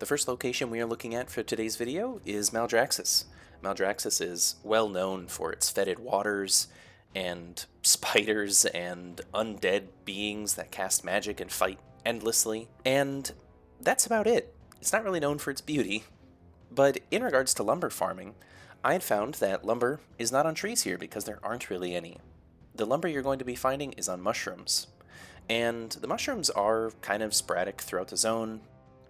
The first location we are looking at for today's video is Maldraxxus. Maldraxxus is well known for its fetid waters and spiders and undead beings that cast magic and fight endlessly, and that's about it. It's not really known for its beauty, but in regards to lumber farming, I had found that lumber is not on trees here because there aren't really any. The lumber you're going to be finding is on mushrooms, and the mushrooms are kind of sporadic throughout the zone.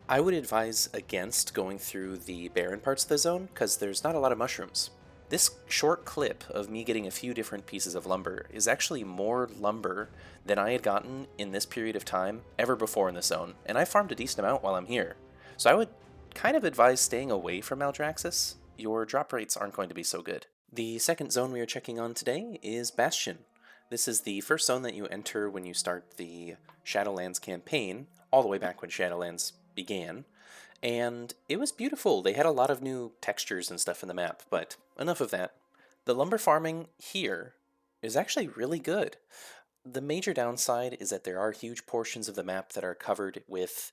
I would advise against going through the barren parts of the zone because there's not a lot of mushrooms. This short clip of me getting a few different pieces of lumber is actually more lumber than I had gotten in this period of time ever before in the zone, and I farmed a decent amount while I'm here. So I would kind of advise staying away from Maldraxxus. Your drop rates aren't going to be so good. The second zone we are checking on today is Bastion. This is the first zone that you enter when you start the Shadowlands campaign, all the way back when Shadowlands began, and it was beautiful. They had a lot of new textures and stuff in the map, but enough of that. The lumber farming here is actually really good. The major downside is that there are huge portions of the map that are covered with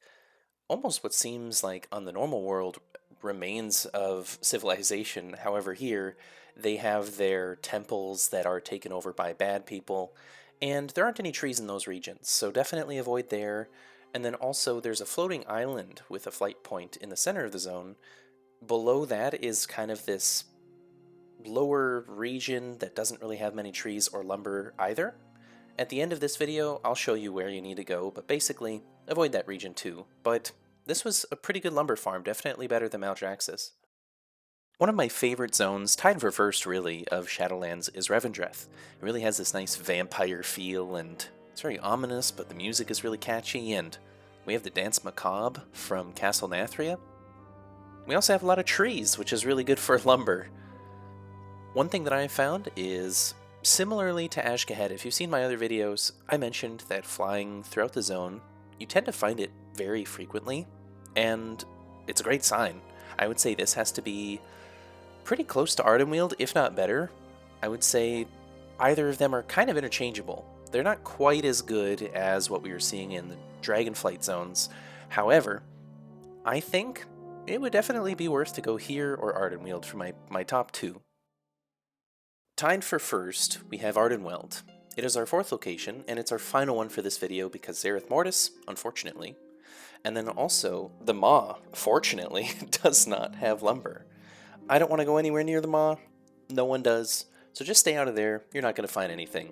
almost what seems like, on the normal world, remains of civilization. However, here they have their temples that are taken over by bad people, and there aren't any trees in those regions, so definitely avoid there. And then also there's a floating island with a flight point in the center of the zone. Below that is kind of this lower region that doesn't really have many trees or lumber either. At the end of this video, I'll show you where you need to go, but basically avoid that region too. But this was a pretty good lumber farm, definitely better than Maldraxxus. One of my favorite zones, tied for first really, of Shadowlands is Revendreth. It really has this nice vampire feel, and it's very ominous, but the music is really catchy, and we have the Dance Macabre from Castle Nathria. We also have a lot of trees, which is really good for lumber. One thing that I have found is, similarly to Ashgahed, if you've seen my other videos, I mentioned that flying throughout the zone, you tend to find it very frequently, and it's a great sign. I would say this has to be pretty close to Ardenweald, if not better. I would say either of them are kind of interchangeable. They're not quite as good as what we were seeing in the Dragonflight zones. However, I think it would definitely be worth to go here or Ardenweald for my top two. Tied for first, we have Ardenweald. It is our fourth location, and it's our final one for this video because Zereth Mortis, unfortunately, and then also the Maw, fortunately, does not have lumber. I don't want to go anywhere near the Maw. No one does. So just stay out of there. You're not going to find anything.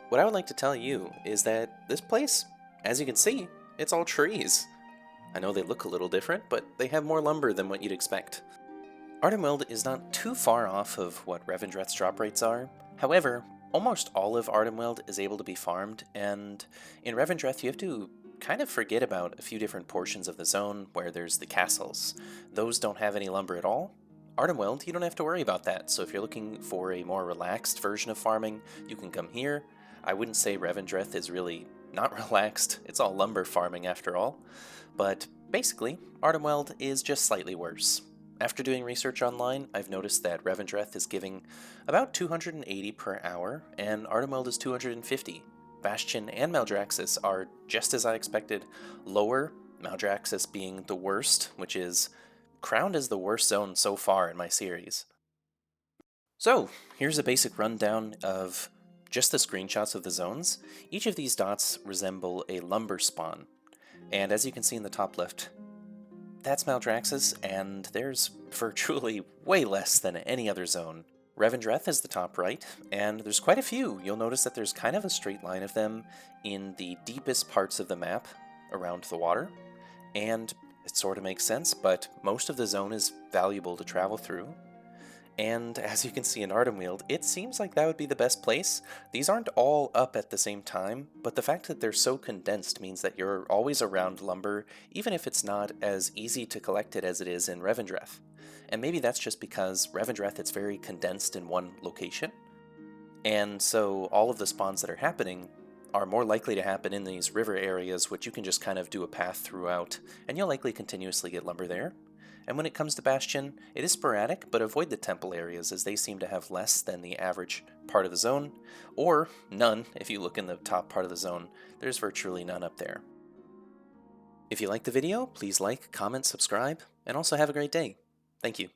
What I would like to tell you is that this place, as you can see, it's all trees. I know they look a little different, but they have more lumber than what you'd expect. Ardenweald is not too far off of what Revendreth's drop rates are. However, almost all of Ardenweald is able to be farmed, and in Revendreth you have to kind of forget about a few different portions of the zone where there's the castles. Those don't have any lumber at all. Ardenweald, you don't have to worry about that, so if you're looking for a more relaxed version of farming, you can come here. I wouldn't say Revendreth is really not relaxed, it's all lumber farming after all, but basically, Ardenweald is just slightly worse. After doing research online, I've noticed that Revendreth is giving about 280 per hour, and Ardenweald is 250. Bastion and Maldraxxus are, just as I expected, lower, Maldraxxus being the worst, which is crowned as the worst zone so far in my series. So, here's a basic rundown of just the screenshots of the zones. Each of these dots resemble a lumber spawn, and as you can see in the top left, that's Maldraxxus, and there's virtually way less than any other zone. Revendreth is the top right, and there's quite a few. You'll notice that there's kind of a straight line of them in the deepest parts of the map around the water, and it sort of makes sense, but most of the zone is valuable to travel through. And as you can see in Ardenweald, it seems like that would be the best place. These aren't all up at the same time, but the fact that they're so condensed means that you're always around lumber, even if it's not as easy to collect it as it is in Revendreth. And maybe that's just because Revendreth, it's very condensed in one location, and so all of the spawns that are happening are more likely to happen in these river areas, which you can just kind of do a path throughout, and you'll likely continuously get lumber there. And when it comes to Bastion, it is sporadic, but avoid the temple areas as they seem to have less than the average part of the zone, or none if you look in the top part of the zone. There's virtually none up there. If you liked the video, please like, comment, subscribe, and also have a great day. Thank you.